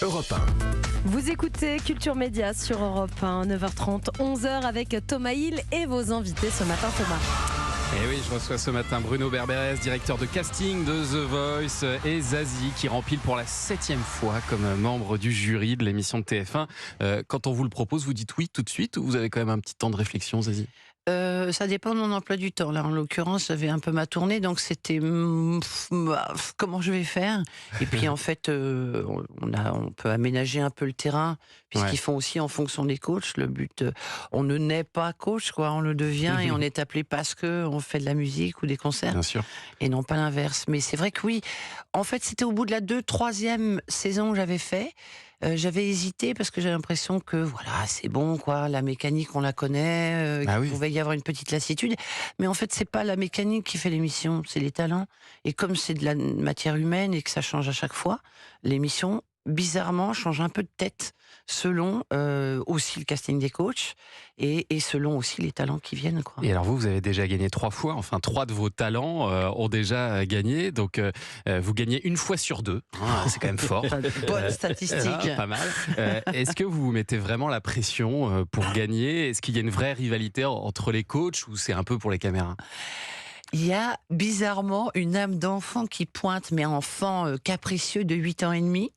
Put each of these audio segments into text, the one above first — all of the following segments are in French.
Europe 1. Vous écoutez Culture Média sur Europe 1, 9h30, 11h avec Thomas Hill et vos invités ce matin, Thomas. Et oui, je reçois ce matin Bruno Berberès, directeur de casting de The Voice, et Zazie qui rempile pour la 7e fois comme membre du jury de l'émission de TF1. Quand on vous le propose, vous dites oui tout de suite ou vous avez quand même un petit temps de réflexion, Zazie ? Ça dépend de mon emploi du temps. Là, en l'occurrence, j'avais un peu ma tournée, donc c'était comment je vais faire. Et puis en fait, on peut aménager un peu le terrain, puisqu'ils font aussi en fonction des coachs. Le but, on ne naît pas coach, quoi. On le devient et on est appelé parce que on fait de la musique ou des concerts. Bien sûr. Et non pas l'inverse. Mais c'est vrai que oui. En fait, c'était au bout de la 3e saison que j'avais fait. J'avais hésité parce que j'avais l'impression que voilà, c'est bon, quoi. La mécanique, on la connaît. Il pouvait y avoir une petite lassitude. Mais en fait, c'est pas la mécanique qui fait l'émission, c'est les talents. Et comme c'est de la matière humaine et que ça change à chaque fois, l'émission, bizarrement, change un peu de tête selon aussi le casting des coachs et selon aussi les talents qui viennent, quoi. Et alors vous avez déjà gagné 3 fois, enfin 3 de vos talents ont déjà gagné, donc vous gagnez 1 fois sur 2, c'est quand même fort. Bonne statistique. Pas mal. Est-ce que vous mettez vraiment la pression pour gagner ? Est-ce qu'il y a une vraie rivalité entre les coachs ou c'est un peu pour les caméras ? Il y a bizarrement une âme d'enfant qui pointe, mais enfant capricieux de 8 ans et demi,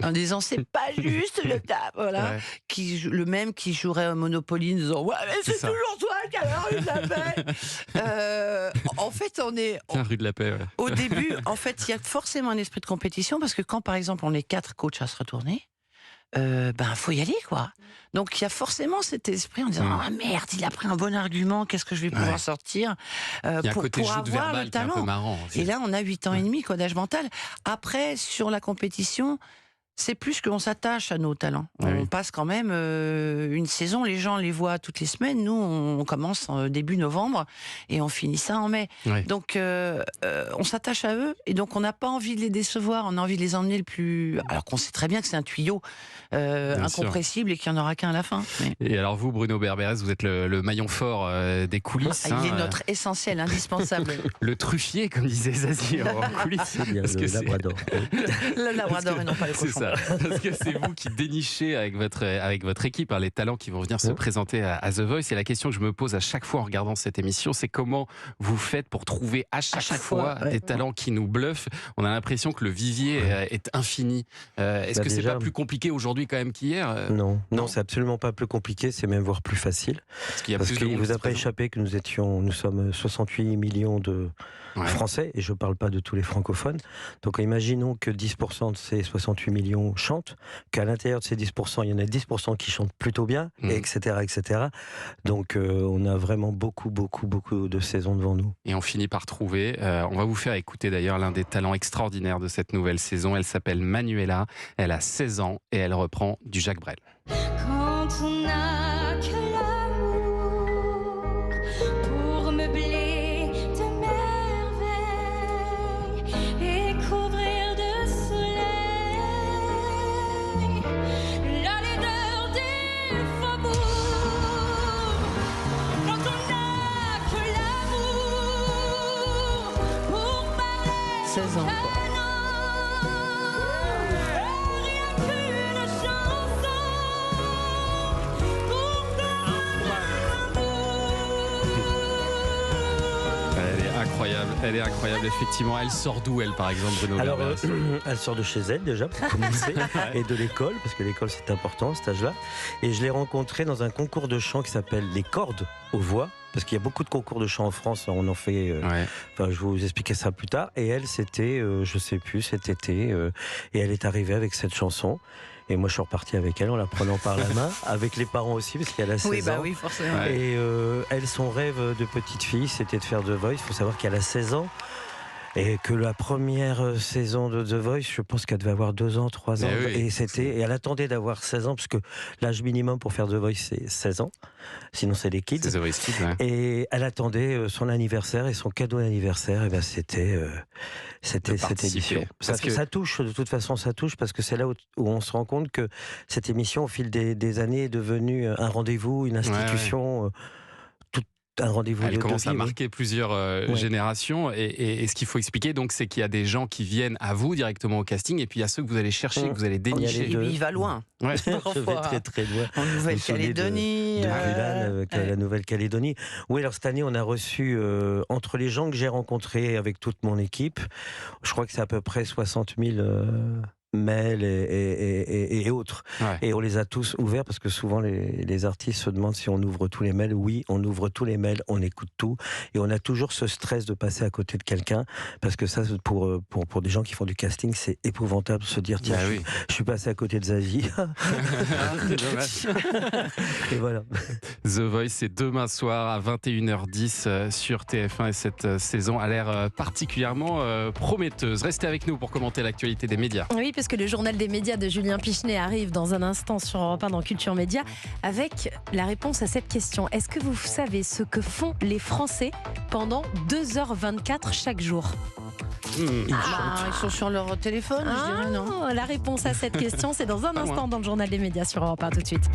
en disant c'est pas juste le tap, voilà. Le même qui jouerait au Monopoly en disant ouais mais c'est toujours toi qui as la rue de la paix. En fait on est rue de la paix. Au début, en fait il y a forcément un esprit de compétition parce que quand par exemple on est 4 coachs à se retourner, faut y aller, quoi. Donc il y a forcément cet esprit en disant ah merde, il a pris un bon argument, qu'est-ce que je vais pouvoir sortir pour avoir le talent. Un peu marrant, et là on a 8 ans et demi, quoi, d'âge mental. Après sur la compétition, c'est plus qu'on s'attache à nos talents. On passe quand même une saison, les gens les voient toutes les semaines. Nous, on commence en début novembre et on finit ça en mai. Donc, on s'attache à eux et donc on n'a pas envie de les décevoir. On a envie de les emmener le plus... Alors qu'on sait très bien que c'est un tuyau incompressible et qu'il n'y en aura qu'un à la fin. Mais... Et alors vous, Bruno Berberès, vous êtes le maillon fort des coulisses. Il est notre essentiel, indispensable. Le truffier, comme disait Zazie en coulisses. C'est bien, le Labrador. Le Labrador et non pas le cochon. Parce que c'est vous qui dénichez avec votre équipe les talents qui vont venir se présenter à The Voice. Et la question que je me pose à chaque fois en regardant cette émission, c'est comment vous faites pour trouver à chaque fois des talents qui nous bluffent. On a l'impression que le vivier est infini. Est-ce que c'est pas plus compliqué aujourd'hui quand même qu'hier ? Non, c'est absolument pas plus compliqué, c'est même voire plus facile. Parce qu'il vous a pas échappé que nous sommes 68 millions de Français, et je parle pas de tous les francophones. Donc imaginons que 10% de ces 68 millions chantent, qu'à l'intérieur de ces 10%, il y en a 10% qui chantent plutôt bien, etc., etc. Donc on a vraiment beaucoup de saisons devant nous. Et on finit par trouver, on va vous faire écouter d'ailleurs l'un des talents extraordinaires de cette nouvelle saison. Elle s'appelle Manuela, elle a 16 ans et elle reprend du Jacques Brel. Quand on n'a que l'amour pour meubler de merveilles et couvrir de soleil la laideur des faubourgs. Quand on n'a que l'amour pour parler 16 ans. Elle est incroyable, effectivement. Elle sort d'où, elle, par exemple, Bruno Berberès ? Elle sort de chez elle, déjà, pour commencer, et de l'école, parce que l'école, c'est important, à cet âge-là. Et je l'ai rencontrée dans un concours de chant qui s'appelle Les Cordes aux Voix, parce qu'il y a beaucoup de concours de chant en France, on en fait... je vais vous expliquer ça plus tard. Et elle, c'était, je sais plus, cet été, et elle est arrivée avec cette chanson. Et moi, je suis reparti avec elle en la prenant par la main, avec les parents aussi, parce qu'elle a 16 ans. Oui, forcément. Et elle, son rêve de petite fille, c'était de faire The Voice. Il faut savoir qu'elle a 16 ans. Et que la première saison de The Voice, je pense qu'elle devait avoir 2 ans, 3 ans. Et elle attendait d'avoir 16 ans, parce que l'âge minimum pour faire The Voice, c'est 16 ans. Sinon, c'est les kids. C'est The Voice Kids, Et elle attendait son anniversaire, et son cadeau d'anniversaire, et c'était cette émission. Ça touche, de toute façon, ça touche, parce que c'est là où on se rend compte que cette émission, au fil des années, est devenue un rendez-vous, une institution. un rendez-vous Elle de commence à vie, oui. marquer plusieurs générations. Et ce qu'il faut expliquer, donc, c'est qu'il y a des gens qui viennent à vous directement au casting, et puis il y a ceux que vous allez chercher, que vous allez Il y a les dénicher. Et deux. puis il va loin. Ouais. Je vais très très loin. En Vous vous souvenez Nouvelle-Calédonie. de Vulan avec la Nouvelle-Calédonie. Oui, alors cette année, on a reçu, entre les gens que j'ai rencontrés avec toute mon équipe, je crois que c'est à peu près 60 000 mails et autres. Ouais. Et on les a tous ouverts parce que souvent les artistes se demandent si on ouvre tous les mails. Oui, on ouvre tous les mails, on écoute tout. Et on a toujours ce stress de passer à côté de quelqu'un parce que ça, pour des gens qui font du casting, c'est épouvantable de se dire tiens, Bah je, oui. je suis passé à côté de Zazie. C'est dommage. Et voilà. The Voice, c'est demain soir à 21h10 sur TF1 et cette saison a l'air particulièrement prometteuse. Restez avec nous pour commenter l'actualité des médias. Oui, parce que le journal des médias de Julien Pichenet arrive dans un instant sur Europe 1 dans Culture Média avec la réponse à cette question. Est-ce que vous savez ce que font les Français pendant 2h24 chaque jour? Ils Ils sont sur leur téléphone, je dirais, non. La réponse à cette question, c'est dans un Pas moi. instant dans le journal des médias sur Europe 1. Tout de suite.